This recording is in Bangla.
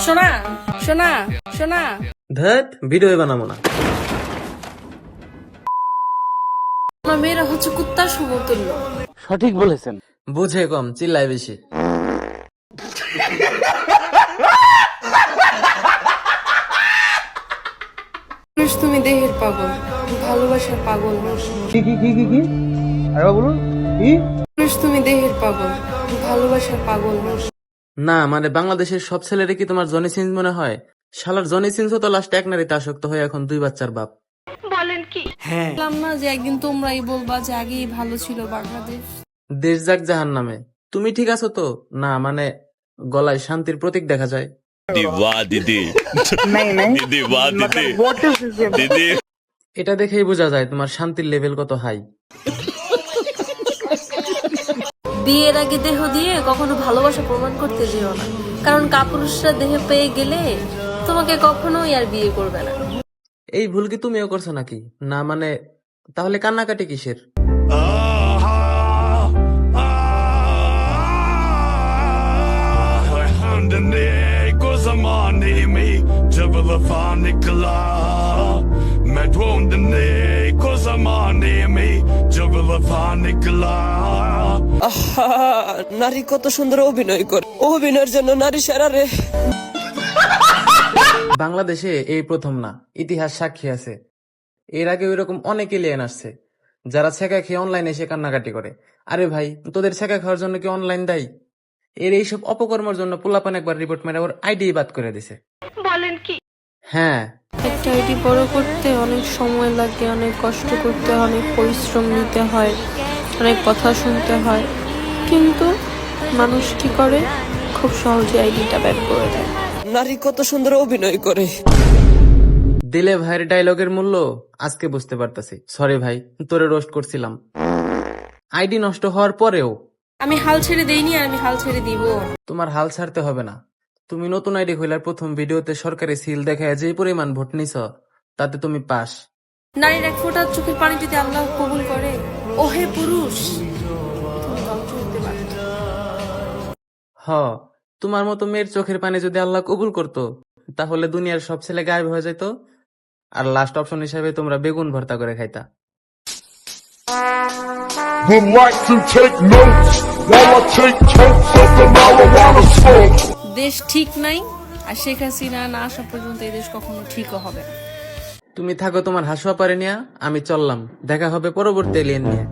শোনা শোনা শোনা, ধ্যাত ভিডিও বানাবো না। আমার মেয়েরা হচ্ছে কুত্তার সমতুল্য। সঠিক বলেছেন। বুঝে কম, চিল্লায় বেশি। পুরুষ তুমি দেহের পাগল, ভালোবাসার পাগল নও। কি আরে বলুন কি? পুরুষ তুমি দেহের পাগল, ভালোবাসার পাগল নও। না মানে বাংলাদেশের সব ছেলেরে কি তোমার জনি সিন্স মনে হয়? শালার জনি সিন্স তো লাস্ট এক নারীতে আসক্ত হয়ে এখন 2 বাচ্চার বাপ। বললাম না যে একদিন তোমরাই বলবা যে আগেই ভালো ছিল বাংলাদেশ। দেশ যাক জাহান নামে। তুমি ঠিক আছো তো? না মানে গলায় শান্তির প্রতীক দেখা যায়। वाह दीदी दीदी वाह दीदी दीदी এটা দেখেই বোঝা যায় তোমার শান্তির লেভেল কত হাই। বিয়ের আগে দেহ দিয়ে কখনো ভালোবাসা প্রমাণ করতে যেও না, কারণ কাপুরুষরা দেহ পেয়ে গেলে তোমাকে কখনোই আর বিয়ে করবে না। এই ভুল কি তুমিও করছো নাকি? না মানে তাহলে কান্নাকাটি কিসের? নারী কত সুন্দর অভিনয় করে, অভিনয়ের জন্য নারী সেরা রে। বাংলাদেশে এই প্রথম না, ইতিহাস সাক্ষী আছে। এর আগে ওইরকম অনেক এলিয়েন আসছে যারা ছেঁকা খেয়ে অনলাইনে এসে কান্নাকাটি করে। আরে ভাই, তোদের ছেঁকা খাওয়ার জন্য কি অনলাইন দায়ী? এর এইসব অপকর্মের জন্য পোলাপান একবার রিপোর্ট মেরে ওর আইডি বাদ করে দিছে। বলেন কি? হ্যাঁ, একটা আইডি বড় করতে অনেক সময় লাগে, অনেক কষ্ট করতে হয়, অনেক পরিশ্রম নিতে হয়, অনেক কথা শুনতে হয়, কিন্তু মানুষ কি করে, খুব সহজে আইডিটা ব্যাক করে দেয়। নারী কত সুন্দর অভিনয় করে। দিলে ভাইয়ের ডায়লগের মূল্য আজকে বুঝতে পারতাছি। সরি ভাই, তোরে রোস্ট করছিলাম। আইডি নষ্ট হওয়ার পরেও আমি হাল ছেড়ে দেইনি আর আমি হাল ছেড়ে দিব। তোমার হাল ছাড়তে হবে না। তুমি নতুন আইডি খোলার প্রথম ভিডিওতে সরকারি সিল দেখায় যে পরিমাণ ভোট নিছ, তাতে তুমি পাস। নারীর এক ফোঁটা চোখের পানি যদি আল্লাহ কবুল করে, ওহে পুরুষ, তুমি ধ্বংস হতে বাধ্য। হ, তোমার মতো মেয়ের চোখের পানি যদি আল্লাহ কবুল করতো তাহলে দুনিয়ার সব ছেলে গায়েব হয়ে যেত, আর লাস্ট অপশন হিসাবে তোমরা বেগুন ভর্তা করে খাইতা। Would like to take notes while I take totes of the marijuana smoke. দেশ ঠিক নাই, আর শেখ হাসিনা না আসা পর্যন্ত এই দেশ কখনো ঠিকও হবে না। তুমি থাকো তোমার হাসুয়া পারে নিয়া, আমি চললাম। দেখা হবে পরবর্তী এলিয়েন নিয়ে।